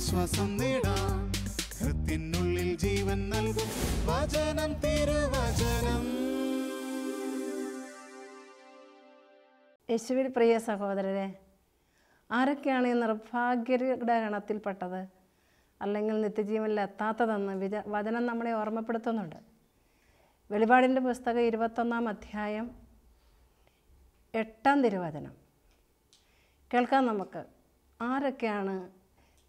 ആശ്വാസം നേടാം. ഹൃത്തിനുള്ളിൽ ജീവൻ നൽകും വചനം, തിരുവചനം. യേശുവിൽ പ്രിയ സഹോദരരെ, ആരൊക്കെയാണ് ഈ നിർഭാഗ്യരുടെ ഗണത്തിൽപ്പെട്ടത്, അല്ലെങ്കിൽ നിത്യജീവനിൽ എത്താത്തതെന്ന് വചനം നമ്മളെ ഓർമ്മപ്പെടുത്തുന്നുണ്ട്. വെളിപാടിൻ്റെ പുസ്തകം 21-ാം അധ്യായം 8-ാം തിരുവചനം കേൾക്കാം നമുക്ക്. ആരൊക്കെയാണ്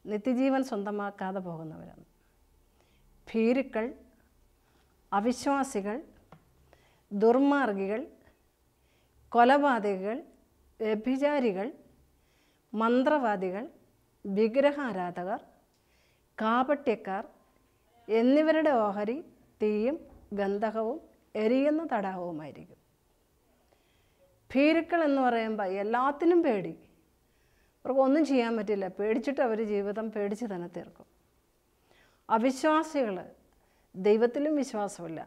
നിത്യജീവൻ സ്വന്തമാക്കാതെ പോകുന്നവരെന്ന്? ഭീരുക്കൾ, അവിശ്വാസികൾ, ദുർമാർഗികൾ, കൊലപാതകികൾ, വ്യഭിചാരികൾ, മന്ത്രവാദികൾ, വിഗ്രഹാരാധകർ, കാപട്യക്കാർ എന്നിവരുടെ ഓഹരി തീയും ഗന്ധകവും എരിയുന്ന തടാകവുമായിരിക്കും. ഭീരുക്കൾ എന്ന് പറയുമ്പോൾ എല്ലാത്തിനും പേടി, അവർക്കൊന്നും ചെയ്യാൻ പറ്റില്ല, പേടിച്ചിട്ട് അവർ ജീവിതം പേടിച്ച് തന്നെ തീർക്കും. അവിശ്വാസികൾ, ദൈവത്തിലും വിശ്വാസമില്ല,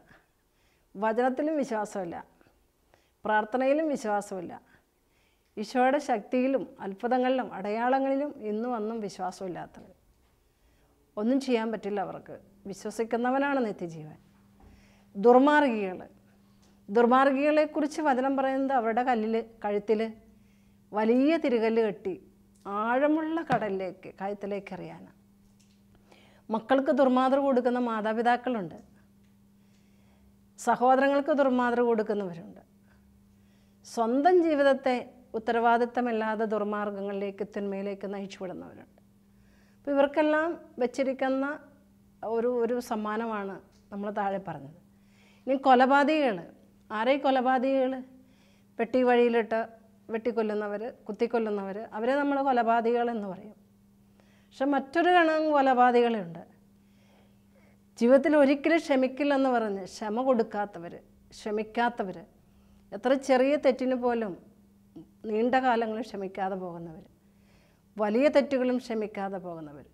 വചനത്തിലും വിശ്വാസമില്ല, പ്രാർത്ഥനയിലും വിശ്വാസമില്ല, ഈശോയുടെ ശക്തിയിലും അത്ഭുതങ്ങളിലും അടയാളങ്ങളിലും ഇന്നും അന്നും വിശ്വാസമില്ലാത്തവർ. ഒന്നും ചെയ്യാൻ പറ്റില്ല അവർക്ക്. വിശ്വസിക്കുന്നവനാണ് നിത്യജീവൻ. ദുർമാർഗികളെക്കുറിച്ച് വചനം പറയുന്നത് അവരുടെ കഴുത്തിൽ വലിയ തിരുകല്ല് കെട്ടി ആഴമുള്ള കയത്തിലേക്ക് എറിയാനാണ്. മക്കൾക്ക് ദുർമാതൃ കൊടുക്കുന്ന മാതാപിതാക്കളുണ്ട്, സഹോദരങ്ങൾക്ക് ദുർമാതൃ കൊടുക്കുന്നവരുണ്ട്. സ്വന്തം ജീവിതത്തെ ഉത്തരവാദിത്തമില്ലാതെ ദുർമാർഗങ്ങളിലേക്ക്, തിന്മയിലേക്ക് നയിച്ചു വിടുന്നവരുണ്ട്. അപ്പോൾ ഇവർക്കെല്ലാം വെച്ചിരിക്കുന്ന ഒരു സമ്മാനമാണ് നമ്മൾ താഴെ പറഞ്ഞത്. ഇനി കൊലപാതകികൾ, ആരെ കൊലപാതകികൾ? പെട്ടി വഴിയിലിട്ട് വെട്ടിക്കൊല്ലുന്നവർ, കുത്തിക്കൊല്ലുന്നവർ, അവരെ നമ്മൾ കൊലപാതകികൾ എന്ന് പറയും. പക്ഷെ മറ്റൊരു ഗണം കൊലപാതകളുണ്ട്. ജീവിതത്തിൽ ഒരിക്കലും ക്ഷമിക്കില്ലെന്ന് പറഞ്ഞ് ക്ഷമ കൊടുക്കാത്തവർ, ക്ഷമിക്കാത്തവർ, എത്ര ചെറിയ തെറ്റിന് പോലും നീണ്ട കാലങ്ങളിൽ ക്ഷമിക്കാതെ പോകുന്നവർ, വലിയ തെറ്റുകളും ക്ഷമിക്കാതെ പോകുന്നവർ.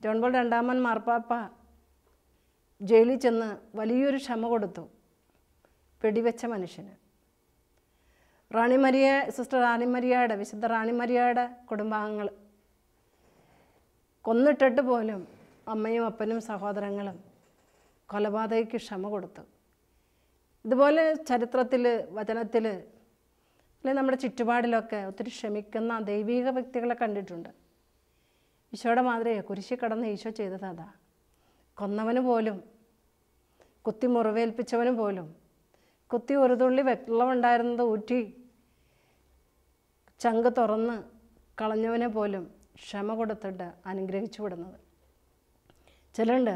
ജോൺ പോൾ രണ്ടാമൻ മാർപ്പാപ്പ ജയിലിൽ ചെന്ന് വലിയൊരു ക്ഷമ കൊടുത്തു വെടിവെച്ച മനുഷ്യന്. സിസ്റ്റർ വിശുദ്ധ റാണി മരിയയുടെ കുടുംബാംഗങ്ങൾ കൊന്നിട്ടിട്ട് പോലും അമ്മയും അപ്പനും സഹോദരങ്ങളും കൊലപാതകയ്ക്ക് ക്ഷമ കൊടുത്തു. ഇതുപോലെ ചരിത്രത്തിൽ, വചനത്തിൽ, അല്ലെങ്കിൽ നമ്മുടെ ചുറ്റുപാടിലൊക്കെ ഒത്തിരി ക്ഷമിക്കുന്ന ദൈവിക വ്യക്തികളെ കണ്ടിട്ടുണ്ട്. ഈശോയുടെ മാതിരിയെ കുരിശിൽ കടന്ന് ഈശോ ചെയ്തത് അതാ. കൊന്നവന് പോലും, കുത്തി മുറിവേൽപ്പിച്ചവന് പോലും, കുത്തി ഒരു തുള്ളി വെള്ളമുണ്ടായിരുന്നത് ഊറ്റി ചങ്ക് തുറന്ന് കളഞ്ഞവനെ പോലും ക്ഷമ കൊടുത്തിട്ട് അനുഗ്രഹിച്ചു വിടുന്നത്. ചിലരുണ്ട്,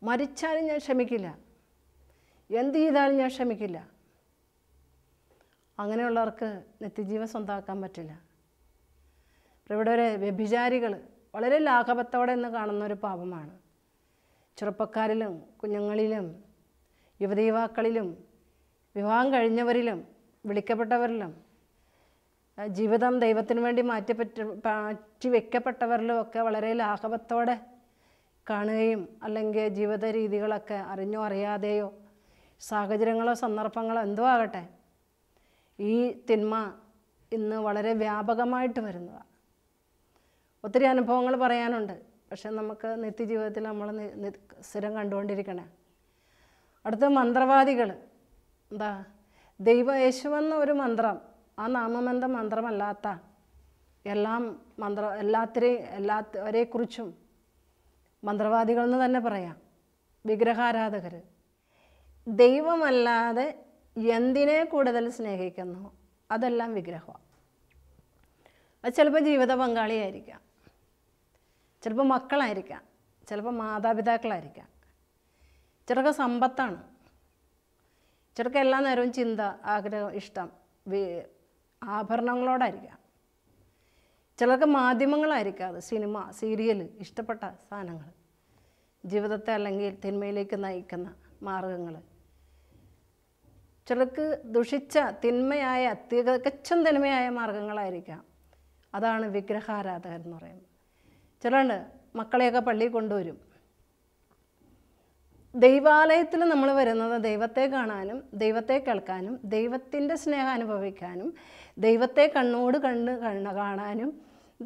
മരിച്ചാലും ഞാൻ ക്ഷമിക്കില്ല, എന്ത് ചെയ്താലും ഞാൻ ക്ഷമിക്കില്ല. അങ്ങനെയുള്ളവർക്ക് നിത്യജീവൻ സ്വന്തമാക്കാൻ പറ്റില്ല. ഇവിടെ ഒരു വ്യഭിചാരികൾ വളരെ ലാഘവത്തോടെ എന്ന് കാണുന്നൊരു പാപമാണ്. ചെറുപ്പക്കാരിലും കുഞ്ഞുങ്ങളിലും യുവതീവാക്കളിലും വിവാഹം കഴിഞ്ഞവരിലും വിളിക്കപ്പെട്ടവരിലും ജീവിതം ദൈവത്തിന് വേണ്ടി മാറ്റി വയ്ക്കപ്പെട്ടവരിലും ഒക്കെ വളരെ ലാഘവത്തോടെ കാണുകയും, അല്ലെങ്കിൽ ജീവിത രീതികളൊക്കെ അറിഞ്ഞോ അറിയാതെയോ, സാഹചര്യങ്ങളോ സന്ദർഭങ്ങളോ എന്തോ ആകട്ടെ, ഈ തിന്മ ഇന്ന് വളരെ വ്യാപകമായിട്ട് വരുന്നതാണ്. ഒത്തിരി അനുഭവങ്ങൾ പറയാനുണ്ട്, പക്ഷെ നമുക്ക് നിത്യജീവിതത്തിൽ നമ്മൾ സ്ഥിരം കണ്ടുകൊണ്ടിരിക്കണേ. അടുത്ത മന്ത്രവാദികൾ. എന്താ? യേശുവെന്ന ഒരു മന്ത്രം, ആ നാമമെന്ത മന്ത്രമല്ലാത്ത എല്ലാവരെക്കുറിച്ചും മന്ത്രവാദികൾ എന്ന് തന്നെ പറയാം. വിഗ്രഹാരാധകർ. ദൈവമല്ലാതെ എന്തിനെ കൂടുതൽ സ്നേഹിക്കുന്നു അതെല്ലാം വിഗ്രഹമാണ്. അത് ചിലപ്പോൾ ജീവിത പങ്കാളിയായിരിക്കാം, ചിലപ്പോൾ മക്കളായിരിക്കാം, ചിലപ്പോൾ മാതാപിതാക്കളായിരിക്കാം, ചിലർക്ക് സമ്പത്താണ്, ചിലർക്ക് എല്ലാ നേരവും ചിന്ത, ആഗ്രഹം, ഇഷ്ടം ആഭരണങ്ങളോടായിരിക്കാം, ചിലർക്ക് മാധ്യമങ്ങളായിരിക്കാം, അത് സിനിമ, സീരിയൽ, ഇഷ്ടപ്പെട്ട സാധനങ്ങൾ, ജീവിതത്തെ അല്ലെങ്കിൽ തിന്മയിലേക്ക് നയിക്കുന്ന മാർഗങ്ങൾ. ചിലർക്ക് ദുഷിച്ച തിന്മയായ, തികച്ചും തിന്മയായ മാർഗങ്ങളായിരിക്കാം. അതാണ് വിഗ്രഹാരാധകർ എന്ന് പറയുന്നത്. ചിലരുണ്ട് മക്കളെയൊക്കെ പള്ളിയിൽ കൊണ്ടുവരും. ദൈവാലയത്തിൽ നമ്മൾ വരുന്നത് ദൈവത്തെ കാണാനും ദൈവത്തെ കേൾക്കാനും ദൈവത്തിൻ്റെ സ്നേഹം അനുഭവിക്കാനും ദൈവത്തെ കണ്ണോട് കാണാനും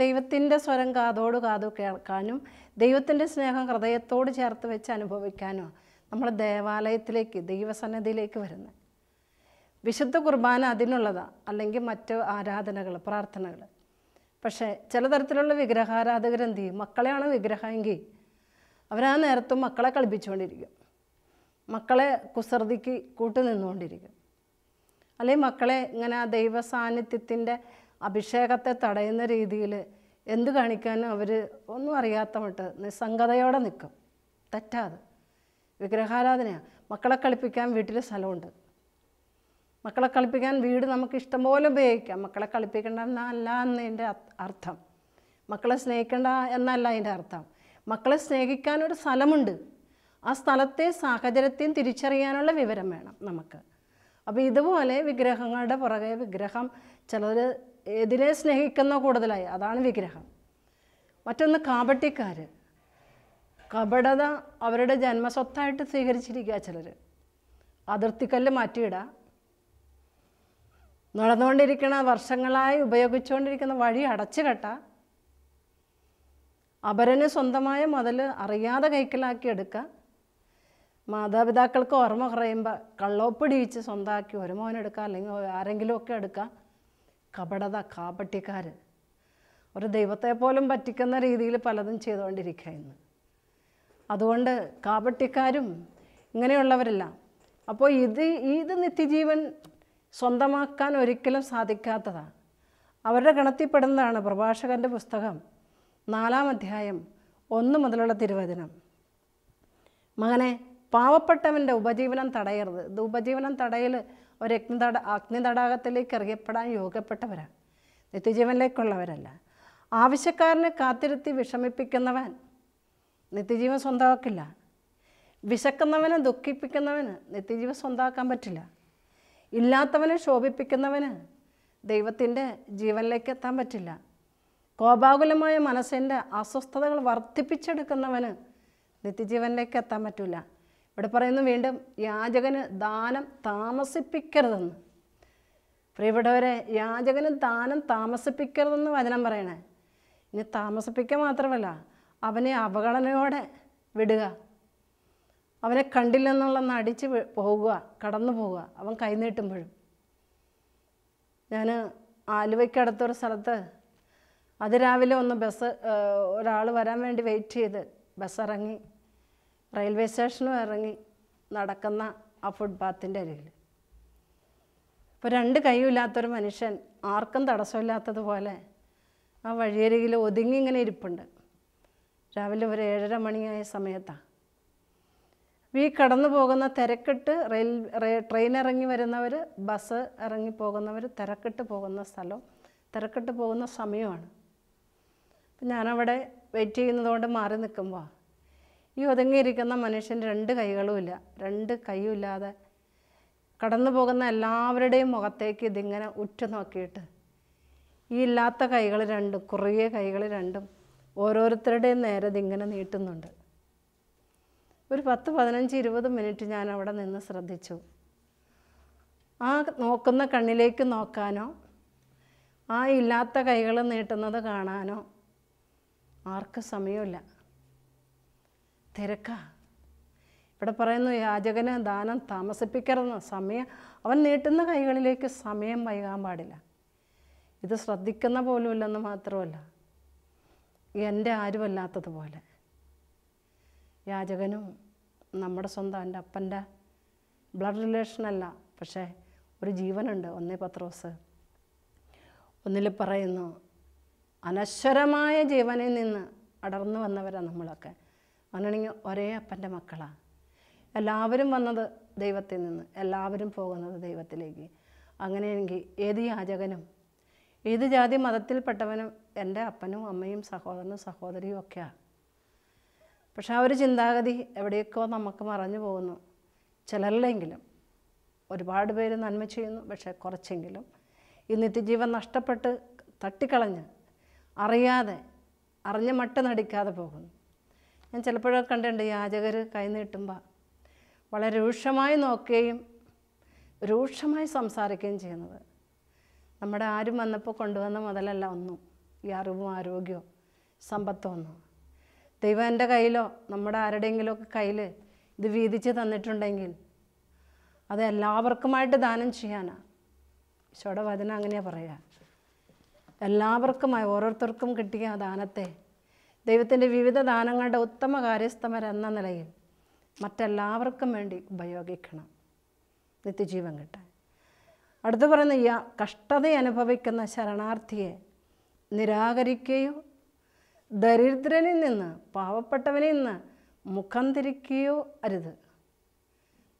ദൈവത്തിൻ്റെ സ്വരം കാതോട് കാതു കേൾക്കാനും ദൈവത്തിൻ്റെ സ്നേഹം ഹൃദയത്തോട് ചേർത്ത് വെച്ച് അനുഭവിക്കാനോ നമ്മൾ ദേവാലയത്തിലേക്ക് ദൈവസന്നിധിയിലേക്ക് വരുന്നത്. വിശുദ്ധ കുർബാന അതിനുള്ളതാണ്, അല്ലെങ്കിൽ മറ്റ് ആരാധനകൾ പ്രാർത്ഥനകൾ. പക്ഷേ ചില തരത്തിലുള്ള വിഗ്രഹാരാധകരെന്ത് ചെയ്യും? മക്കളെയാണ് വിഗ്രഹമെങ്കിൽ അവരാ നേരത്തും മക്കളെ കളിപ്പിച്ചുകൊണ്ടിരിക്കും, മക്കളെ കുസൃതിക്ക് കൂട്ടു നിന്നുകൊണ്ടിരിക്കും. അല്ലെങ്കിൽ മക്കളെ ഇങ്ങനെ ആ ദൈവ സാന്നിധ്യത്തിൻ്റെ അഭിഷേകത്തെ തടയുന്ന രീതിയിൽ എന്ത് കാണിക്കാനും അവർ ഒന്നും അറിയാത്ത മട്ട് നിസ്സംഗതയോടെ നിൽക്കും. തെറ്റാത്. വിഗ്രഹാരാധനയാണ്. മക്കളെ കളിപ്പിക്കാൻ വീട്ടിൽ സ്ഥലമുണ്ട്. മക്കളെ കളിപ്പിക്കാൻ വീട് നമുക്ക് ഇഷ്ടംപോലെ ഉപയോഗിക്കാം. മക്കളെ കളിപ്പിക്കേണ്ട എന്നല്ല എന്നതിൻ്റെ അർത്ഥം. മക്കളെ സ്നേഹിക്കേണ്ട എന്നല്ല അതിൻ്റെ അർത്ഥം. മക്കളെ സ്നേഹിക്കാനൊരു സ്ഥലമുണ്ട്. ആ സ്ഥലത്തെ സാഹചര്യത്തെയും തിരിച്ചറിയാനുള്ള വിവരം വേണം നമുക്ക്. അപ്പോൾ ഇതുപോലെ വിഗ്രഹങ്ങളുടെ പുറകെ വിഗ്രഹം ചിലർ എതിരെ സ്നേഹിക്കുന്ന കൂടുതലായി, അതാണ് വിഗ്രഹം. മറ്റൊന്ന് കാപട്യക്കാർ. കപടത അവരുടെ ജന്മസ്വത്തായിട്ട് സ്വീകരിച്ചിരിക്കുക ചിലർ. അതിർത്തിക്കല്ല് മാറ്റിയിടുക, നടന്നുകൊണ്ടിരിക്കുന്ന വർഷങ്ങളായി ഉപയോഗിച്ചുകൊണ്ടിരിക്കുന്ന വഴി അടച്ചു കെട്ടുക, അപരന് സ്വന്തമായ മുതൽ അറിയാതെ കൈക്കലാക്കി എടുക്കുക, മാതാപിതാക്കൾക്ക് ഓർമ്മ കുറയുമ്പോൾ കള്ളോപ്പിടിയിച്ച് സ്വന്തമാക്കി ഒരു മോനെടുക്കുക അല്ലെങ്കിൽ ആരെങ്കിലുമൊക്കെ എടുക്കുക. കപടത, കാപട്യക്കാർ ഒരു ദൈവത്തെ പോലും പറ്റിക്കുന്ന രീതിയിൽ പലതും ചെയ്തുകൊണ്ടിരിക്കുക ഇന്ന്. അതുകൊണ്ട് കാപട്യക്കാരും ഇങ്ങനെയുള്ളവരല്ല. അപ്പോൾ ഇത് നിത്യജീവൻ സ്വന്തമാക്കാൻ ഒരിക്കലും സാധിക്കാത്തതാണ്. അവരുടെ ഗണത്തിൽപ്പെടുന്നതാണ് പ്രഭാഷകൻ്റെ പുസ്തകം 4-ാം അധ്യായം 1 മുതലുള്ള തിരുവചനം. മകനെ, പാവപ്പെട്ടവൻ്റെ ഉപജീവനം തടയരുത്. ഇത് ഉപജീവനം തടയൽ ഒരു അഗ്നിതടാകത്തിലേക്ക് എറിയപ്പെടാൻ യോഗ്യപ്പെട്ടവരാണ്, നിത്യജീവനിലേക്കുള്ളവരല്ല. ആവശ്യക്കാരനെ കാത്തിരുത്തി വിഷമിപ്പിക്കുന്നവൻ നിത്യജീവൻ സ്വന്തമാക്കില്ല. വിശക്കുന്നവനെ ദുഃഖിപ്പിക്കുന്നവന് നിത്യജീവൻ സ്വന്തമാക്കാൻ പറ്റില്ല. ഇല്ലാത്തവനെ ശോഭിപ്പിക്കുന്നവന് ദൈവത്തിൻ്റെ ജീവനിലേക്ക് എത്താൻ പറ്റില്ല. കോപാകുലമായ മനസ്സിൻ്റെ അസ്വസ്ഥതകൾ വർദ്ധിപ്പിച്ചെടുക്കുന്നവന് നിത്യജീവനിലേക്ക് എത്താൻ പറ്റില്ല. ഇവിടെ പറയുന്നു വീണ്ടും, യാചകന് ദാനം താമസിപ്പിക്കരുതെന്ന്. പ്രിയപ്പെട്ടവരെ, യാചകന് ദാനം താമസിപ്പിക്കരുതെന്ന് വചനം പറയണേ. ഇനി താമസിപ്പിക്കുക മാത്രമല്ല, അവനെ അവഗണനയോടെ വിടുക. അവനെ കണ്ടില്ലെന്നുള്ള നടിച്ച് പോകുക, കടന്നു പോവുക അവൻ കൈനീട്ടുമ്പോഴും. ഞാൻ ആലുവയ്ക്കടുത്തൊരു സ്ഥലത്ത് അതിരാവിലെ ഒരാൾ വരാൻ വേണ്ടി വെയിറ്റ് ചെയ്ത് ബസ് ഇറങ്ങി റെയിൽവേ സ്റ്റേഷനും ഇറങ്ങി നടക്കുന്ന ആ ഫുട്പാത്തിൻ്റെ അരികിൽ ഇപ്പോൾ 2 കൈയില്ലാത്തൊരു മനുഷ്യൻ ആർക്കും തടസ്സമില്ലാത്തതുപോലെ ആ വഴിയരികിൽ ഒതുങ്ങി ഇങ്ങനെ ഇരിപ്പുണ്ട്. രാവിലെ ഒരു 7:30 മണിയായ സമയത്താണ്. ഈ കടന്നു പോകുന്ന തിരക്കിട്ട് ട്രെയിൻ ഇറങ്ങി വരുന്നവർ, ബസ് ഇറങ്ങി പോകുന്നവർ തിരക്കിട്ട് പോകുന്ന സ്ഥലം, തിരക്കിട്ട് പോകുന്ന സമയമാണ്. അപ്പം ഞാനവിടെ വെയിറ്റ് ചെയ്യുന്നതുകൊണ്ട് മാറി നിൽക്കുമ്പോൾ ഈ ഒതുങ്ങിയിരിക്കുന്ന മനുഷ്യൻ 2 കൈകളുമില്ല, 2 കൈയുമില്ലാതെ കടന്നു പോകുന്ന എല്ലാവരുടെയും മുഖത്തേക്ക് ഇതിങ്ങനെ ഉറ്റുനോക്കിയിട്ട് ഈ ഇല്ലാത്ത കൈകൾ 2, കുറിയ കൈകൾ 2 ഓരോരുത്തരുടെയും നേരെ ഇതിങ്ങനെ നീട്ടുന്നുണ്ട്. ഒരു 10, 15, 20 മിനിറ്റ് ഞാൻ അവിടെ നിന്ന് ശ്രദ്ധിച്ചു. ആ നോക്കുന്ന കണ്ണിലേക്ക് നോക്കാനോ ആ ഇല്ലാത്ത കൈകൾ നീട്ടുന്നത് കാണാനോ ആർക്കും സമയമില്ല. തിരക്കാ. ഇവിടെ പറയുന്നു, യാചകന് ദാനം താമസിപ്പിക്കരുതെന്ന്. അവൻ നീട്ടുന്ന കൈകളിലേക്ക് സമയം വൈകാൻ പാടില്ല. ഇത് ശ്രദ്ധിക്കുന്ന പോലുമില്ലെന്ന് മാത്രമല്ല, എൻ്റെ ആരുമല്ലാത്തതുപോലെ യാചകനും നമ്മുടെ സ്വന്തം എൻ്റെ അപ്പൻ്റെ ബ്ലഡ് റിലേഷനല്ല, പക്ഷേ ഒരു ജീവനുണ്ട്. 1 പത്രോസ് 1 പറയുന്നു, അനശ്വരമായ ജീവനിൽ നിന്ന് അടർന്നു വന്നവരാണ് നമ്മളൊക്കെ. അങ്ങനെയാണെങ്കിൽ ഒരേ അപ്പൻ്റെ മക്കളാണ്. എല്ലാവരും വന്നത് ദൈവത്തിൽ നിന്ന്, എല്ലാവരും പോകുന്നത് ദൈവത്തിലേക്ക്. അങ്ങനെയെങ്കിൽ ഏത് യാചകനും ഏത് ജാതി മതത്തിൽപ്പെട്ടവനും എൻ്റെ അപ്പനും അമ്മയും സഹോദരനും സഹോദരിയും ഒക്കെയാണ്. പക്ഷെ ആ ഒരു ചിന്താഗതി എവിടെയൊക്കെയോ നമുക്ക് മറഞ്ഞു പോകുന്നു. ചിലരിലെങ്കിലും ഒരുപാട് പേര് നന്മ ചെയ്യുന്നു, പക്ഷേ കുറച്ചെങ്കിലും ഈ നിത്യജീവൻ നഷ്ടപ്പെട്ട് തട്ടിക്കളഞ്ഞ് അറിഞ്ഞ മട്ട് നടിക്കാതെ പോകുന്നു. ഞാൻ ചിലപ്പോഴൊക്കെ കണ്ടിട്ടുണ്ട്, യാചകർ കൈനീട്ടുമ്പോൾ വളരെ രൂക്ഷമായി നോക്കുകയും രൂക്ഷമായി സംസാരിക്കുകയും ചെയ്യുന്നത്. നമ്മുടെ ആരും വന്നപ്പോൾ കൊണ്ടുവന്ന മുതലല്ല ഒന്നും, ഈ അറിവും ആരോഗ്യവും സമ്പത്തും ഒന്നും. ദൈവം എൻ്റെ കയ്യിലോ നമ്മുടെ ആരുടെയെങ്കിലുമൊക്കെ കയ്യിൽ ഇത് വീതിച്ച് തന്നിട്ടുണ്ടെങ്കിൽ അത് എല്ലാവർക്കുമായിട്ട് ദാനം ചെയ്യാനാണ്. ഈശോയുടെ വചനം അങ്ങനെയാണ് പറയുക. എല്ലാവർക്കുമായി ഓരോരുത്തർക്കും കിട്ടിയ ദാനത്തെ ദൈവത്തിൻ്റെ വിവിധ ദാനങ്ങളുടെ ഉത്തമ കാര്യസ്ഥമരെന്ന നിലയിൽ മറ്റെല്ലാവർക്കും വേണ്ടി ഉപയോഗിക്കണം, നിത്യജീവൻ കിട്ടാൻ. അടുത്ത് പറയുന്ന ഈ കഷ്ടത അനുഭവിക്കുന്ന ശരണാർത്ഥിയെ നിരാകരിക്കുകയോ ദരിദ്രനിൽ നിന്ന് പാവപ്പെട്ടവനിൽ നിന്ന് മുഖം തിരിക്കുകയോ അരുത്.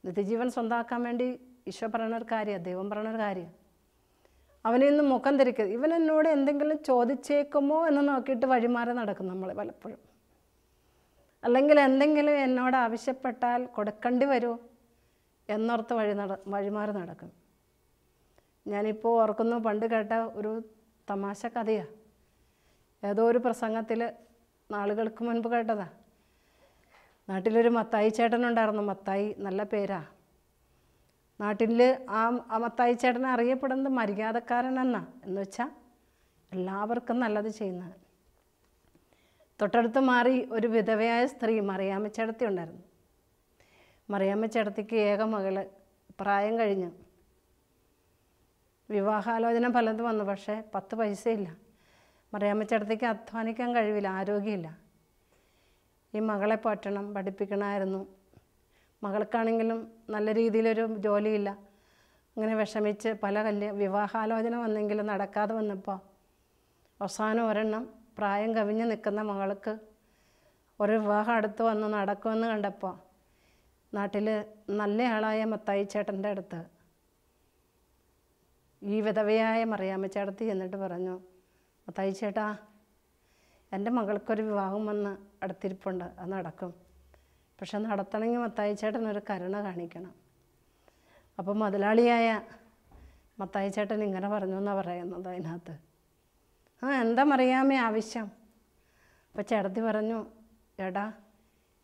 നിത്യജീവൻ സ്വന്തമാക്കാൻ വേണ്ടി ഈശോ പറയണൊരു കാര്യമാണ്, ദൈവം പറയണൊരു കാര്യമാണ്. അവനിൽ നിന്ന് മുഖം തിരിക്കരുത്. ഇവൻ എന്നോട് എന്തെങ്കിലും ചോദിച്ചേക്കുമോ എന്ന് നോക്കിയിട്ട് വഴിമാറി നടക്കും നമ്മൾ പലപ്പോഴും. അല്ലെങ്കിൽ എന്തെങ്കിലും എന്നോട് ആവശ്യപ്പെട്ടാൽ കൊടുക്കേണ്ടി വരുമോ എന്നോർത്ത് വഴിമാറി നടക്കും. ഞാനിപ്പോൾ ഓർക്കുന്നു, പണ്ട് കേട്ട ഒരു തമാശ കഥയാണ്. ഏതോ ഒരു പ്രസംഗത്തിൽ നാളുകൾക്ക് മുൻപ് കേട്ടതാണ്. നാട്ടിലൊരു മത്തായി ചേട്ടനുണ്ടായിരുന്നു. മത്തായി നല്ല പേരാണ്. നാട്ടിൽ ആ മത്തായി ചേട്ടനെ അറിയപ്പെടുന്നത് മര്യാദക്കാരനെന്നാ, എന്ന് വെച്ചാൽ എല്ലാവർക്കും നല്ലത് ചെയ്യുന്നത്. തൊട്ടടുത്ത് മാറി ഒരു വിധവയായ സ്ത്രീ മറിയാമ്മ ചേട്ടത്തി ഉണ്ടായിരുന്നു. മറിയാമ്മ ചേട്ടത്തിക്ക് ഏക മകള്, പ്രായം കഴിഞ്ഞു. വിവാഹാലോചന പലതും വന്നു, പക്ഷേ 10 പൈസയില്ല. മറിയാമ്മ ചേട്ടത്തിക്ക് അധ്വാനിക്കാൻ കഴിവില്ല, ആരോഗ്യമില്ല. ഈ മകളെ പോറ്റണം, പഠിപ്പിക്കണമായിരുന്നു. മകൾക്കാണെങ്കിലും നല്ല രീതിയിലൊരു ജോലിയില്ല. അങ്ങനെ വിഷമിച്ച് പല വിവാഹാലോചന വന്നെങ്കിലും നടക്കാതെ വന്നപ്പോൾ അവസാനം ഒരെണ്ണം പ്രായം കവിഞ്ഞ് നിൽക്കുന്ന മകൾക്ക് ഒരു വിവാഹം അടുത്ത് വന്ന് നടക്കുമെന്ന് കണ്ടപ്പോൾ നാട്ടിൽ നല്ലയാളായ മത്തായി ചേട്ടൻ്റെ അടുത്ത് ഈ വിധവയായ മറിയാമ്മ ചേട്ടത്തി എന്നിട്ട് പറഞ്ഞു, മത്തായി ചേട്ടാ, എൻ്റെ മകൾക്കൊരു വിവാഹം വന്ന് അടുത്തിരിപ്പുണ്ട്, അത് നടക്കും. പക്ഷെ നടത്തണമെങ്കിൽ മത്തായി ചേട്ടനൊരു കരുണ കാണിക്കണം. അപ്പം മുതലാളിയായ മത്തായി ചേട്ടൻ ഇങ്ങനെ പറഞ്ഞു എന്നാണ് പറയുന്നത് അതിനകത്ത്. എന്താ മറിയാമ്മേ ആവശ്യം? അപ്പോൾ ചേട്ടത്തി പറഞ്ഞു, എടാ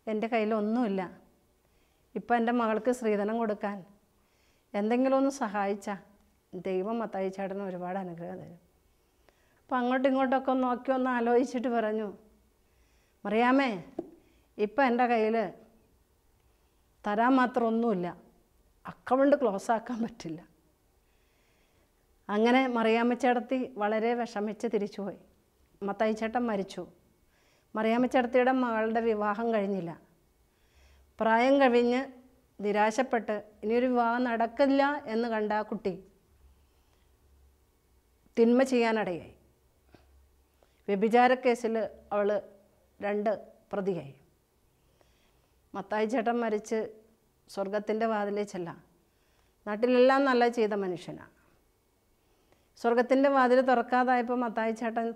എൻ്റെ കയ്യിലൊന്നുമില്ല, ഇപ്പം എൻ്റെ മകൾക്ക് സ്ത്രീധനം കൊടുക്കാൻ എന്തെങ്കിലും ഒന്ന് സഹായിച്ചാൽ ദൈവം മത്തായി ചേട്ടന് ഒരുപാട് അനുഗ്രഹം തരും. അപ്പം അങ്ങോട്ടും ഇങ്ങോട്ടൊക്കെ നോക്കി ഒന്ന് ആലോചിച്ചിട്ട് പറഞ്ഞു, മറിയാമ്മേ ഇപ്പം എൻ്റെ കയ്യിൽ തരാൻ മാത്രം ഒന്നുമില്ല, അക്കൗണ്ട് ക്ലോസ് ആക്കാൻ പറ്റില്ല. അങ്ങനെ മറിയാമ്മ ചേട്ടത്തി വളരെ വിഷമിച്ച് തിരിച്ചുപോയി. മത്തായി ചേട്ടൻ മരിച്ചു. മറിയാമ്മ ചേട്ടത്തിയുടെ മകളുടെ വിവാഹം കഴിഞ്ഞില്ല. പ്രായം കഴിഞ്ഞ് നിരാശപ്പെട്ട് ഇനിയൊരു വിവാഹം നടക്കില്ല എന്ന് കണ്ട ആ കുട്ടി തിന്മ ചെയ്യാനിടയായി. വ്യഭിചാര കേസിൽ അവൾ 2 പ്രതിയായി. മത്തായി ചേട്ടൻ മരിച്ച് സ്വർഗത്തിൻ്റെ വാതിലേ ചെല്ലാം. നാട്ടിലെല്ലാം നല്ല ചെയ്ത മനുഷ്യനാണ്. സ്വർഗത്തിൻ്റെ വാതിൽ തുറക്കാതായപ്പോൾ മത്തായി ചേട്ടൻ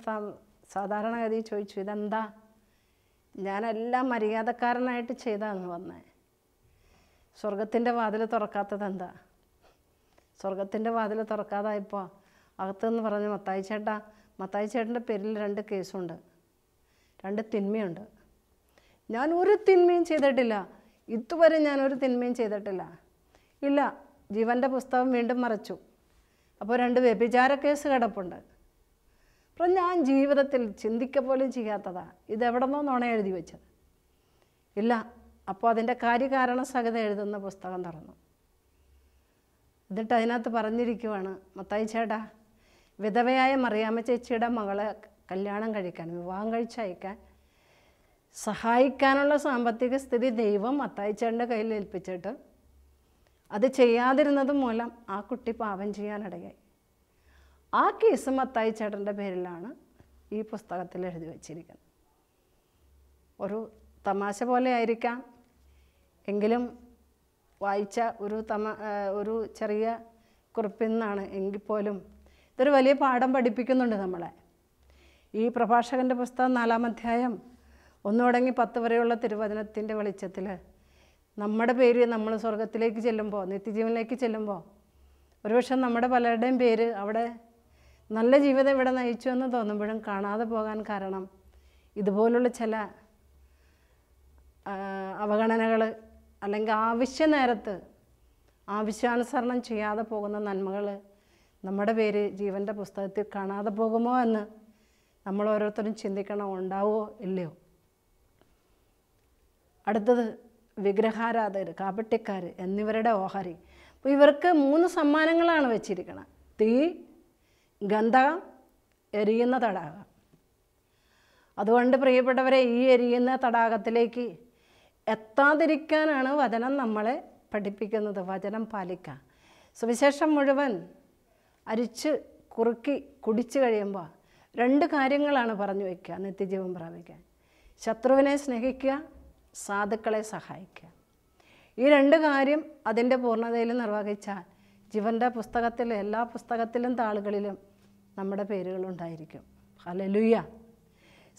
സാധാരണഗതി ചോദിച്ചു, ഇതെന്താ? ഞാനെല്ലാം മര്യാദക്കാരനായിട്ട് ചെയ്താന്ന് വന്നേ, സ്വർഗത്തിൻ്റെ വാതിൽ തുറക്കാത്തത് എന്താ? സ്വർഗത്തിൻ്റെ വാതിൽ തുറക്കാതായപ്പോൾ അകത്തുനിന്ന് പറഞ്ഞു, മത്തായി ചേട്ടൻ്റെ പേരിൽ 2 കേസുണ്ട്, 2 തിന്മയുണ്ട്. ഞാൻ ഒരു തിന്മയും ചെയ്തിട്ടില്ല, ഇതുവരെ ഞാനൊരു തിന്മയും ചെയ്തിട്ടില്ല. ഇല്ല, ജീവൻ്റെ പുസ്തകം വീണ്ടും മറച്ചു. അപ്പോൾ 2 വ്യഭിചാര കേസ് കിടപ്പുണ്ട്. അപ്പം ഞാൻ ജീവിതത്തിൽ ചിന്തിക്ക പോലും ചെയ്യാത്തതാ, ഇതെവിടെ നിന്നോ നുണ എഴുതി വെച്ചത്. ഇല്ല. അപ്പോൾ അതിൻ്റെ കാര്യകാരണ സഹിതം എഴുതുന്ന പുസ്തകം തുറന്നു. എന്നിട്ട് അതിനകത്ത് പറഞ്ഞിരിക്കുവാണ്, മത്തായി ചേട്ടാ, വിധവയായ മറിയാമ്മ ചേച്ചിയുടെ മകളെ കല്യാണം കഴിക്കാൻ, വിവാഹം കഴിച്ചയക്കാൻ സഹായിക്കാനുള്ള സാമ്പത്തിക സ്ഥിതി ദൈവം മത്തായി ചേട്ടൻ്റെ കയ്യിൽ ഏൽപ്പിച്ചിട്ട് അത് ചെയ്യാതിരുന്നത് മൂലം ആ കുട്ടി പാപം ചെയ്യാനിടയായി. ആ കേസ് മത്തായി ചേട്ടൻ്റെ പേരിലാണ് ഈ പുസ്തകത്തിൽ എഴുതി വച്ചിരിക്കുന്നത്. ഒരു തമാശ പോലെ ആയിരിക്കാം, എങ്കിലും വായിച്ച ഒരു ചെറിയ കുറിപ്പിൽ നിന്നാണ് എങ്കിൽ പോലും ഇതൊരു വലിയ പാഠം പഠിപ്പിക്കുന്നുണ്ട് നമ്മളെ. ഈ പ്രഭാഷകൻ്റെ പുസ്തകം 4-ാം അധ്യായം 1 തുടങ്ങി 10 വരെയുള്ള തിരുവചനത്തിൻ്റെ വെളിച്ചത്തിൽ നമ്മുടെ പേര് നമ്മൾ സ്വർഗത്തിലേക്ക് ചെല്ലുമ്പോൾ, നിത്യജീവനിലേക്ക് ചെല്ലുമ്പോൾ ഒരുപക്ഷെ നമ്മുടെ പലരുടെയും പേര് അവിടെ നല്ല ജീവിതം ഇവിടെ നയിച്ചു എന്ന് തോന്നുമ്പോഴും കാണാതെ പോകാൻ കാരണം ഇതുപോലുള്ള ചില അവഗണനകൾ, അല്ലെങ്കിൽ ആവശ്യ നേരത്ത് ആവശ്യാനുസരണം ചെയ്യാതെ പോകുന്ന നന്മകൾ നമ്മുടെ പേര് ജീവൻ്റെ പുസ്തകത്തിൽ കാണാതെ പോകുമോ എന്ന് നമ്മൾ ഓരോരുത്തരും ചിന്തിക്കണം, ഉണ്ടാവുമോ ഇല്ലയോ. അടുത്തത് വിഗ്രഹാരാധകർ, കാപട്യക്കാർ എന്നിവരുടെ ഓഹരി. അപ്പോൾ ഇവർക്ക് 3 സമ്മാനങ്ങളാണ് വെച്ചിരിക്കുന്നത്: തീ, ഗന്ധകം, എരിയുന്ന തടാകം. അതുകൊണ്ട് പ്രിയപ്പെട്ടവരെ, ഈ എരിയുന്ന തടാകത്തിലേക്ക് എത്താതിരിക്കാനാണ് വചനം നമ്മളെ പഠിപ്പിക്കുന്നത്. വചനം പാലിക്കുക. സുവിശേഷം മുഴുവൻ അരിച്ച് കുറുക്കി കുടിച്ചു കഴിയുമ്പോൾ 2 കാര്യങ്ങളാണ് പറഞ്ഞു വയ്ക്കുക നിത്യജീവൻ പ്രാപിക്കാൻ: ശത്രുവിനെ സ്നേഹിക്കുക, സാധുക്കളെ സഹായിക്കുക. ഈ 2 കാര്യം അതിൻ്റെ പൂർണ്ണതയിൽ നിർവഹിച്ചാൽ ജീവൻ്റെ പുസ്തകത്തിൽ, എല്ലാ പുസ്തകത്തിലും താളുകളിലും നമ്മുടെ പേരുകളുണ്ടായിരിക്കും. ഹല്ലേലൂയ.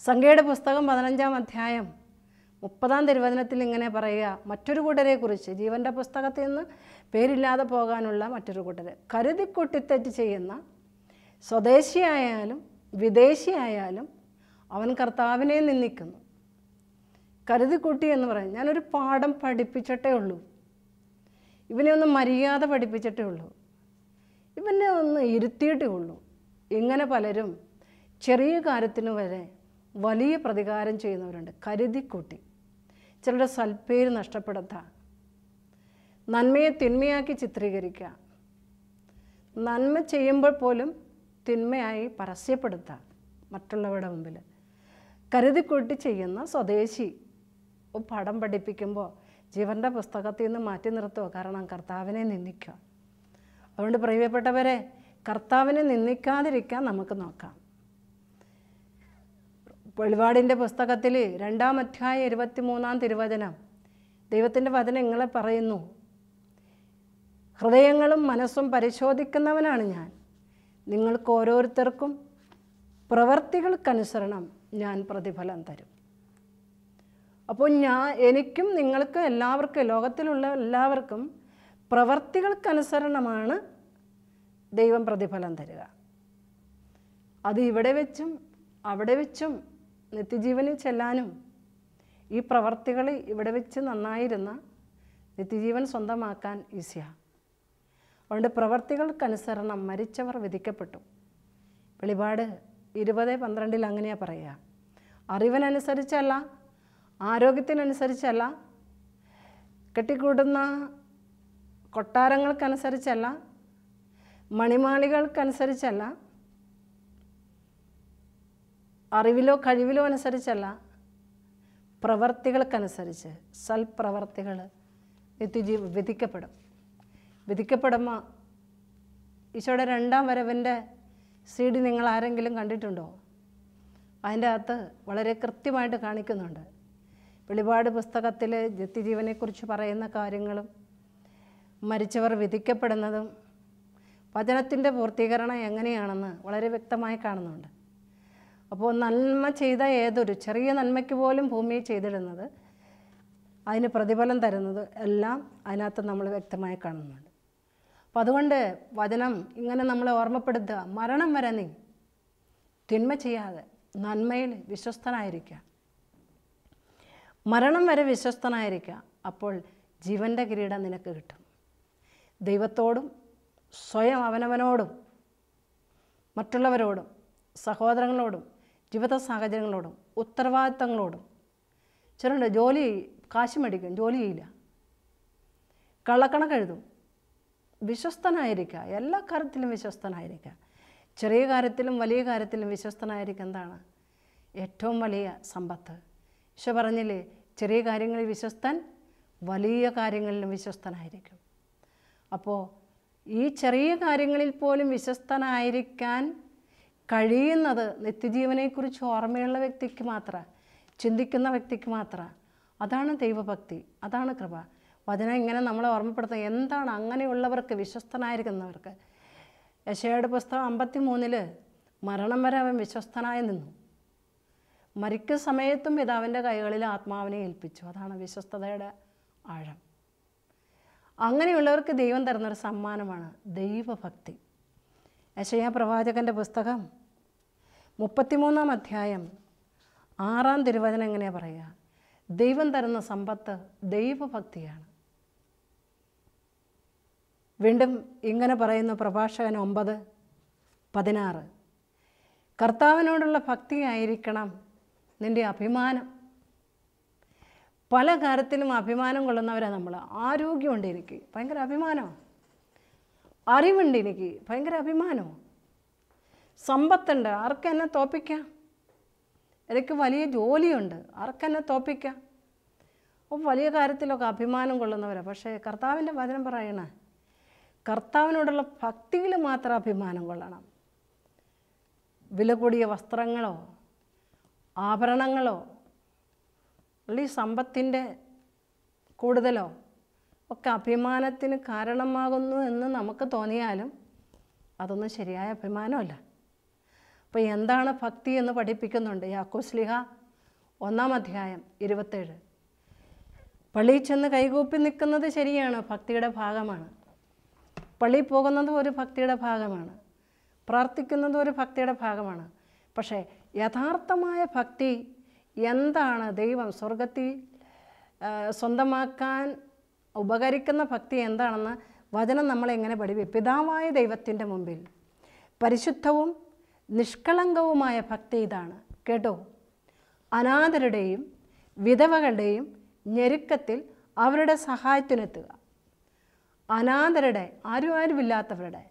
സംഖ്യയുടെ പുസ്തകം 15-ാം അധ്യായം 30-ാം തിരുവചനത്തിൽ ഇങ്ങനെ പറയുക: മറ്റൊരു കൂട്ടരെക്കുറിച്ച്, ജീവൻ്റെ പുസ്തകത്തിൽ നിന്ന് പേരില്ലാതെ പോകാനുള്ള മറ്റൊരു കൂട്ടരെ, കരുതിക്കൂട്ടിത്തെറ്റ് ചെയ്യുന്ന സ്വദേശിയായാലും വിദേശിയായാലും അവൻ കർത്താവിനെ നിന്ദിക്കുന്നു. കരുതിക്കൂട്ടി എന്ന് പറയും, ഞാനൊരു പാഠം പഠിപ്പിച്ചിട്ടേ ഉള്ളൂ, ഇവനെ ഒന്ന് മര്യാദ പഠിപ്പിച്ചിട്ടേ ഉള്ളൂ, ഇവനെ ഒന്ന് ഇരുത്തിയിട്ടേ ഉള്ളൂ. ഇങ്ങനെ പലരും ചെറിയ കാര്യത്തിന് വരെ വലിയ പ്രതികാരം ചെയ്യുന്നവരുണ്ട്. കരുതിക്കൂട്ടി. ചിലരുടെ സൽപ്പേര് നഷ്ടപ്പെടുത്തുക, നന്മയെ തിന്മയാക്കി ചിത്രീകരിക്കുക, നന്മ ചെയ്യുമ്പോൾ പോലും തിന്മയായി പരസ്യപ്പെടുത്തുക മറ്റുള്ളവരുടെ മുമ്പിൽ. കരുതിക്കൂട്ടി ചെയ്യുന്ന സ്വദേശി പടം പഠിപ്പിക്കുമ്പോൾ ജീവൻ്റെ പുസ്തകത്തിൽ നിന്ന് മാറ്റി നിർത്തുക. കാരണം കർത്താവിനെ നിന്ദിക്കുക. അതുകൊണ്ട് പ്രിയപ്പെട്ടവരെ, കർത്താവിനെ നിന്ദിക്കാതിരിക്കാൻ നമുക്ക് നോക്കാം. വെളിപാടിൻ്റെ പുസ്തകത്തിൽ 2-ാം അധ്യായം 23-ാം തിരുവചനം, ദൈവത്തിൻ്റെ വചനം ഇങ്ങനെ പറയുന്നു: ഹൃദയങ്ങളും മനസ്സും പരിശോധിക്കുന്നവനാണ് ഞാൻ, നിങ്ങൾക്ക് ഓരോരുത്തർക്കും പ്രവർത്തികൾക്കനുസരണം ഞാൻ പ്രതിഫലം തരും. അപ്പോൾ എനിക്കും നിങ്ങൾക്കും എല്ലാവർക്കും, ലോകത്തിലുള്ള എല്ലാവർക്കും പ്രവർത്തികൾക്കനുസരണമാണ് ദൈവം പ്രതിഫലം തരിക. അത് ഇവിടെ വെച്ചും അവിടെ വെച്ചും നിത്യജീവനിൽ ചെല്ലാനും, ഈ പ്രവർത്തികൾ ഇവിടെ വെച്ച് നന്നായിരുന്ന നിത്യജീവൻ സ്വന്തമാക്കാൻ ഈസിയാണ്. അതുകൊണ്ട് പ്രവർത്തികൾക്കനുസരണം മരിച്ചവർ വിധിക്കപ്പെട്ടു. വെളിപാട് 20:12 അങ്ങനെയാണ് പറയുക: അറിവിനനുസരിച്ചല്ല, ആരോഗ്യത്തിനനുസരിച്ചല്ല, കെട്ടിക്കൂടുന്ന കൊട്ടാരങ്ങൾക്കനുസരിച്ചല്ല, മണിമാളികൾക്കനുസരിച്ചല്ല, അറിവിലോ കഴിവിലോ അനുസരിച്ചല്ല, പ്രവർത്തികൾക്കനുസരിച്ച്, സൽപ്രവർത്തികൾ വിധിക്കപ്പെടും. വിധിക്കപ്പെടുമ്പോൾ ഈശോയുടെ 2-ാം വരവിൻ്റെ CD നിങ്ങൾ ആരെങ്കിലും കണ്ടിട്ടുണ്ടോ? അതിൻ്റെ അകത്ത് വളരെ കൃത്യമായിട്ട് കാണിക്കുന്നുണ്ട്. വെളിപാട് പുസ്തകത്തിൽ നിത്യജീവനെക്കുറിച്ച് പറയുന്ന കാര്യങ്ങളും മരിച്ചവർ വിധിക്കപ്പെടുന്നതും വചനത്തിൻ്റെ പൂർത്തീകരണം എങ്ങനെയാണെന്ന് വളരെ വ്യക്തമായി കാണുന്നുണ്ട്. അപ്പോൾ നന്മ ചെയ്ത ഏതൊരു ചെറിയ നന്മയ്ക്ക് പോലും ഭൂമിയിൽ ചെയ്തിടുന്നത്, അതിന് പ്രതിഫലം തരുന്നത് എല്ലാം അതിനകത്ത് നമ്മൾ വ്യക്തമായി കാണുന്നുണ്ട്. അപ്പോൾ അതുകൊണ്ട് വചനം ഇങ്ങനെ നമ്മളെ ഓർമ്മപ്പെടുത്തുക: മരണം വരെ നീ തിന്മ ചെയ്യാതെ നന്മയിൽ വിശ്വസ്തനായിരിക്കുക. മരണം വരെ വിശ്വസ്തനായിരിക്കുക. അപ്പോൾ ജീവൻ്റെ കിരീടം നിനക്ക് കിട്ടും. ദൈവത്തോടും സ്വയം അവനവനോടും മറ്റുള്ളവരോടും സഹോദരങ്ങളോടും ജീവിത സാഹചര്യങ്ങളോടും ഉത്തരവാദിത്തങ്ങളോടും. ചിലരുണ്ട് ജോലി കാശ് മേടിക്കും, ജോലി ചെയ്യില്ല, കള്ളക്കണക്കെഴുതും. വിശ്വസ്തനായിരിക്കുക, എല്ലാ കാര്യത്തിലും വിശ്വസ്തനായിരിക്കുക. ചെറിയ കാര്യത്തിലും വലിയ കാര്യത്തിലും വിശ്വസ്തനായിരിക്കുക എന്താണ് ഏറ്റവും വലിയ സമ്പത്ത്. ഈശോ പറഞ്ഞില്ലേ, ചെറിയ കാര്യങ്ങളിൽ വിശ്വസ്തൻ വലിയ കാര്യങ്ങളിലും വിശ്വസ്തനായിരിക്കും. അപ്പോൾ ഈ ചെറിയ കാര്യങ്ങളിൽ പോലും വിശ്വസ്തനായിരിക്കാൻ കഴിയുന്നത് നിത്യജീവനെക്കുറിച്ച് ഓർമ്മയുള്ള വ്യക്തിക്ക് മാത്രം, ചിന്തിക്കുന്ന വ്യക്തിക്ക് മാത്രം. അതാണ് ദൈവഭക്തി, അതാണ് കൃപ. വചനം ഇങ്ങനെ നമ്മളെ ഓർമ്മപ്പെടുത്തുന്നത് എന്താണ് അങ്ങനെയുള്ളവർക്ക്, വിശ്വസ്തനായിരിക്കുന്നവർക്ക്. യെശയ്യായുടെ പുസ്തകം 53 മരണം വരെ അവൻ വിശ്വസ്തനായി നിന്നു. മരിക്കുന്ന സമയത്തും പിതാവിൻ്റെ കൈകളിൽ ആത്മാവിനെ ഏൽപ്പിച്ചു. അതാണ് വിശ്വസ്തതയുടെ ആഴം. അങ്ങനെയുള്ളവർക്ക് ദൈവം തരുന്നൊരു സമ്മാനമാണ് ദൈവഭക്തി. യെശയ്യാ പ്രവാചകൻ്റെ പുസ്തകം 33-ാം അധ്യായം 6-ാം തിരുവചനം എങ്ങനെയാണ് പറയുക? ദൈവം തരുന്ന സമ്പത്ത് ദൈവഭക്തിയാണ്. വീണ്ടും ഇങ്ങനെ പറയുന്നു പ്രഭാഷകൻ 9:16: കർത്താവിനോടുള്ള ഭക്തിയായിരിക്കണം നിൻ്റെ അഭിമാനം. പല കാര്യത്തിലും അഭിമാനം കൊള്ളുന്നവരാണ് നമ്മൾ. ആരോഗ്യമുണ്ട് എനിക്ക്, ഭയങ്കര അഭിമാനമോ. അറിവുണ്ട് എനിക്ക്, ഭയങ്കര അഭിമാനമോ. സമ്പത്തുണ്ട്, ആർക്കെന്നെ തോൽപ്പിക്കാം. എനിക്ക് വലിയ ജോലിയുണ്ട്, ആർക്കെന്നെ തോൽപ്പിക്കാം. അപ്പോൾ വലിയ കാര്യത്തിലൊക്കെ അഭിമാനം കൊള്ളുന്നവരാണ്. പക്ഷേ കർത്താവിൻ്റെ വചനം പറയണ കർത്താവിനോടുള്ള ഭക്തിയിൽ മാത്രം അഭിമാനം കൊള്ളണം. വില കൂടിയ വസ്ത്രങ്ങളോ ആഭരണങ്ങളോ അല്ലെങ്കിൽ സമ്പത്തിൻ്റെ കൂടുതലോ ഒക്കെ അഭിമാനത്തിന് കാരണമാകുന്നു എന്ന് നമുക്ക് തോന്നിയാലും അതൊന്നും ശരിയായ അഭിമാനമല്ല. അപ്പോൾ എന്താണ് ഭക്തി എന്ന് പഠിപ്പിക്കുന്നുണ്ട് യാക്കോബ് ശ്ലീഹ 1-ാം അധ്യായം 27. പള്ളിയിൽ ചെന്ന് കൈകൂപ്പി നിൽക്കുന്നത് ശരിയാണ്, ഭക്തിയുടെ ഭാഗമാണ്. പള്ളിയിൽ പോകുന്നതും ഒരു ഭക്തിയുടെ ഭാഗമാണ്, പ്രാർത്ഥിക്കുന്നതും ഒരു ഭക്തിയുടെ ഭാഗമാണ്. പക്ഷേ യഥാർത്ഥമായ ഭക്തി എന്താണ്, ദൈവം സ്വർഗത്തിൽ സ്വന്തമാക്കാൻ ഉപകരിക്കുന്ന ഭക്തി എന്താണെന്ന് വചനം നമ്മളെങ്ങനെ പഠിപ്പിക്കും? പിതാവായ ദൈവത്തിൻ്റെ മുമ്പിൽ പരിശുദ്ധവും നിഷ്കളങ്കവുമായ ഭക്തി ഇതാണ്. കേട്ടോ, അനാഥരുടെയും വിധവകളുടെയും ഞെരുക്കത്തിൽ അവരുടെ സഹായത്തിനെത്തുക. അനാഥരുടെ, ആരുമില്ലാത്തവരുടെ,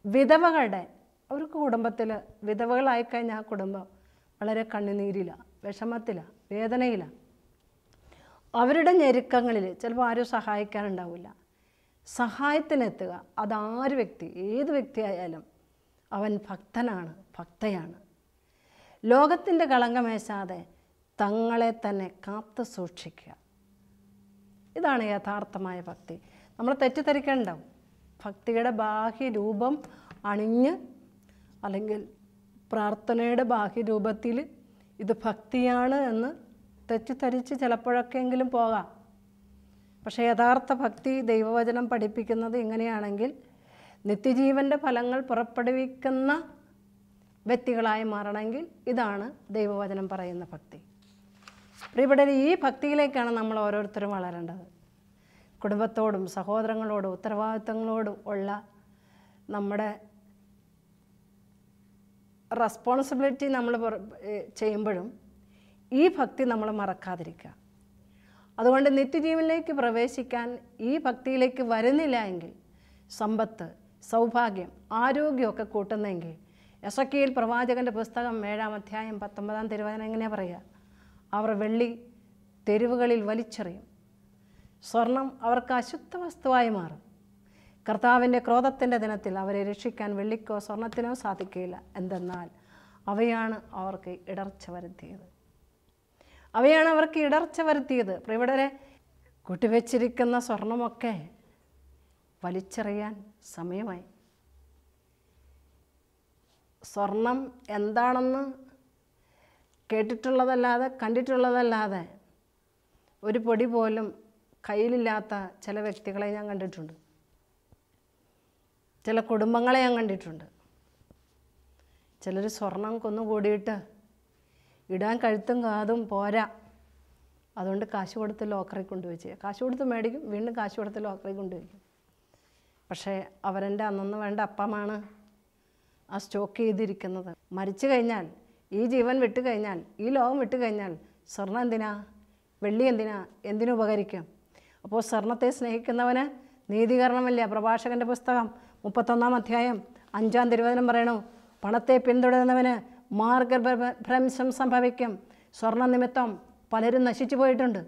വിധവകളുടെ, അവർക്ക് കുടുംബത്തിൽ വിധവകളായിക്കഴിഞ്ഞാൽ ആ കുടുംബം വളരെ കണ്ണുനീരിലാണ്, വിഷമത്തിലാണ്, വേദനയിലാണ്. അവരുടെ ഞെരുക്കങ്ങളിൽ ചിലപ്പോൾ ആരും സഹായിക്കാനുണ്ടാവില്ല. സഹായത്തിനെത്തുക. അതാര് വ്യക്തി, ഏത് വ്യക്തിയായാലും അവൻ ഭക്തനാണ്, ഭക്തയാണ്. ലോകത്തിൻ്റെ കളങ്കമേശാതെ തങ്ങളെ തന്നെ കാത്തു സൂക്ഷിക്കുക. ഇതാണ് യഥാർത്ഥമായ ഭക്തി. നമ്മൾ തെറ്റിദ്ധരിക്കണ്ടാവും. ഭക്തിയുടെ ബാഹ്യരൂപം അണിഞ്ഞ് അല്ലെങ്കിൽ പ്രാർത്ഥനയുടെ ബാഹ്യരൂപത്തിൽ ഇത് ഭക്തിയാണ് എന്ന് തെറ്റിദ്ധരിച്ച് ചിലപ്പോഴൊക്കെയെങ്കിലും പോകാം. പക്ഷേ യഥാർത്ഥ ഭക്തി ദൈവവചനം പഠിപ്പിക്കുന്നത് ഇങ്ങനെയാണെങ്കിൽ നിത്യജീവൻ്റെ ഫലങ്ങൾ പുറപ്പെടുവിക്കുന്ന വ്യക്തികളായി മാറണമെങ്കിൽ ഇതാണ് ദൈവവചനം പറയുന്ന ഭക്തി. പ്രിയപ്പെട്ടവരെ, ഈ ഭക്തിയിലേക്കാണ് നമ്മൾ ഓരോരുത്തരും വളരേണ്ടത്. കുടുംബത്തോടും സഹോദരങ്ങളോടും ഉത്തരവാദിത്തങ്ങളോടും ഉള്ള നമ്മുടെ റെസ്പോൺസിബിലിറ്റി നമ്മൾ ചെയ്യുമ്പോഴും ഈ ഭക്തി നമ്മൾ മറക്കാതിരിക്കുക. അതുകൊണ്ട് നിത്യജീവനിലേക്ക് പ്രവേശിക്കാൻ ഈ ഭക്തിയിലേക്ക് വരുന്നില്ല എങ്കിൽ സമ്പത്ത്, സൗഭാഗ്യം, ആരോഗ്യമൊക്കെ കൂട്ടുന്നെങ്കിൽ എസെക്കിയേൽ പ്രവാചകൻ്റെ പുസ്തകം 7-ാം അധ്യായം 19-ാം തിരുവചനം എങ്ങനെയാണ് പറയുക? അവർ വെള്ളി തെരുവുകളിൽ വലിച്ചെറിയും, സ്വർണം അവർക്ക് അശുദ്ധ വസ്തുവായി മാറും. കർത്താവിൻ്റെ ക്രോധത്തിൻ്റെ ദിനത്തിൽ അവരെ രക്ഷിക്കാൻ വെള്ളിക്കോ സ്വർണത്തിനോ സാധിക്കില്ല. എന്തെന്നാൽ അവയാണ് അവർക്ക് ഇടർച്ച വരുത്തിയത്. അവയാണ് അവർക്ക് ഇടർച്ച വരുത്തിയത്. പ്രിയപ്പെട്ടവരെ, കൂട്ടിവെച്ചിരിക്കുന്ന സ്വർണമൊക്കെ വലിച്ചെറിയാൻ സമയമായി. സ്വർണം എന്താണെന്ന് കേട്ടിട്ടുള്ളതല്ലാതെ കണ്ടിട്ടുള്ളതല്ലാതെ ഒരു പൊടി പോലും കയ്യിലില്ലാത്ത ചില വ്യക്തികളെ ഞാൻ കണ്ടിട്ടുണ്ട്. ചില കുടുംബങ്ങളെ ഞാൻ കണ്ടിട്ടുണ്ട്. ചിലർ സ്വർണം കൊന്നുകൂടിയിട്ട് ഇടാൻ കഴുത്തും കാതും പോരാ, അതുകൊണ്ട് കാശ് കൊടുത്ത് ലോക്കറിൽ കൊണ്ടുവച്ച്, കാശ് കൊടുത്ത് മേടിക്കും, വീണ്ടും കാശ് കൊടുത്ത് ലോക്കറിൽ കൊണ്ടുവയ്ക്കും. പക്ഷേ അവരെൻ്റെ അന്നൊന്ന് വേണ്ട അപ്പമാണ് ആ സ്റ്റോക്ക് ചെയ്തിരിക്കുന്നത്. മരിച്ചു കഴിഞ്ഞാൽ, ഈ ജീവൻ വിട്ട് കഴിഞ്ഞാൽ, ഈ ലോകം വിട്ട് കഴിഞ്ഞാൽ സ്വർണം എന്തിനാ, വെള്ളി എന്തിനാ, എന്തിനുപകരിക്കും? അപ്പോൾ സ്വർണത്തെ സ്നേഹിക്കുന്നവന് നീതീകരണമില്ല. പ്രഭാഷകൻ്റെ പുസ്തകം 31-ാം അധ്യായം 5-ാം തിരുവചനം പറയണു, പണത്തെ പിന്തുടരുന്നവന് മാർഗഭ്രംശം സംഭവിക്കും. സ്വർണ്ണ നിമിത്തം പലരും നശിച്ചു പോയിട്ടുണ്ട്.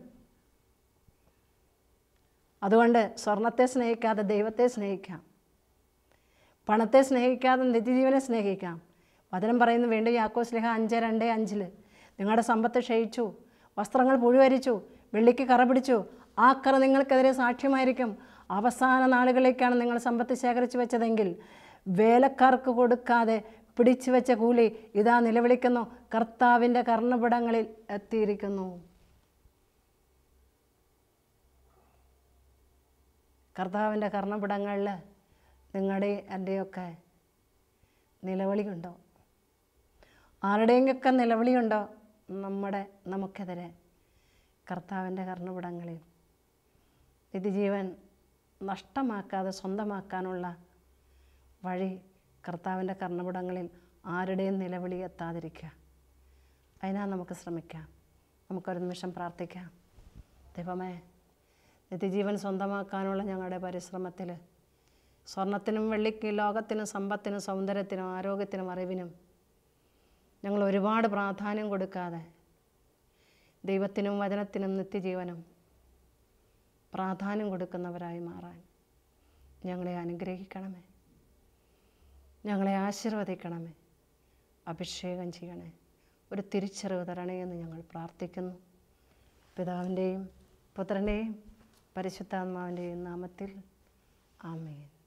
അതുകൊണ്ട് സ്വർണത്തെ സ്നേഹിക്കാതെ ദൈവത്തെ സ്നേഹിക്കാം, പണത്തെ സ്നേഹിക്കാതെ നിത്യജീവനെ സ്നേഹിക്കാം. വചനം പറയുന്നു വീണ്ടും യാക്കോബ് ശ്ലീഹ 5:2-5 നിങ്ങളുടെ സമ്പത്ത് ക്ഷയിച്ചു, വസ്ത്രങ്ങൾ പുഴുവരിച്ചു, വെള്ളിക്ക് കറ പിടിച്ചു, ആ കറ നിങ്ങൾക്കെതിരെ സാക്ഷ്യമായിരിക്കും. അവസാന നാളുകളിലേക്കാണ് നിങ്ങൾ സമ്പത്ത് ശേഖരിച്ചു വെച്ചതെങ്കിൽ വേലക്കാർക്ക് കൊടുക്കാതെ പിടിച്ചു വെച്ച കൂലി ഇതാ നിലവിളിക്കുന്നു, കർത്താവിൻ്റെ കർണപിടങ്ങളിൽ എത്തിയിരിക്കുന്നു. കർത്താവിൻ്റെ കർണപിടങ്ങളിൽ നിങ്ങളുടെ എൻ്റെയൊക്കെ നിലവിളിയുണ്ടോ? ആരുടെയെങ്കിലൊക്കെ നിലവിളിയുണ്ടോ നമുക്കെതിരെ? കർത്താവിൻ്റെ കർണപിടങ്ങളിൽ നിത്യജീവൻ നഷ്ടമാക്കാതെ സ്വന്തമാക്കാനുള്ള വഴി കർത്താവിൻ്റെ കർണപിടങ്ങളിൽ ആരുടെയും നിലവിളി എത്താതിരിക്കുക. അതിനാ നമുക്ക് ശ്രമിക്കാം. നമുക്കൊരു നിമിഷം പ്രാർത്ഥിക്കാം. ദൈവമേ, നിത്യജീവൻ സ്വന്തമാക്കാനുള്ള ഞങ്ങളുടെ പരിശ്രമത്തിൽ സ്വർണത്തിനും വെള്ളിക്കും ലോകത്തിനും സമ്പത്തിനും സൗന്ദര്യത്തിനും ആരോഗ്യത്തിനും അറിവിനും ഞങ്ങൾ ഒരുപാട് പ്രാധാന്യം കൊടുക്കാതെ ദൈവത്തിനും വചനത്തിനും നിത്യജീവനും പ്രാധാന്യം കൊടുക്കുന്നവരായി മാറാൻ ഞങ്ങളെ അനുഗ്രഹിക്കണമേ, ഞങ്ങളെ ആശീർവദിക്കണമേ, അഭിഷേകം ചെയ്യണേ, ഒരു തിരിച്ചറിവ് തരണേ എന്ന് ഞങ്ങൾ പ്രാർത്ഥിക്കുന്നു. പിതാവിൻ്റെയും പുത്രൻ്റെയും പരിശുദ്ധാത്മാവിൻ്റെയും നാമത്തിൽ ആമേൻ.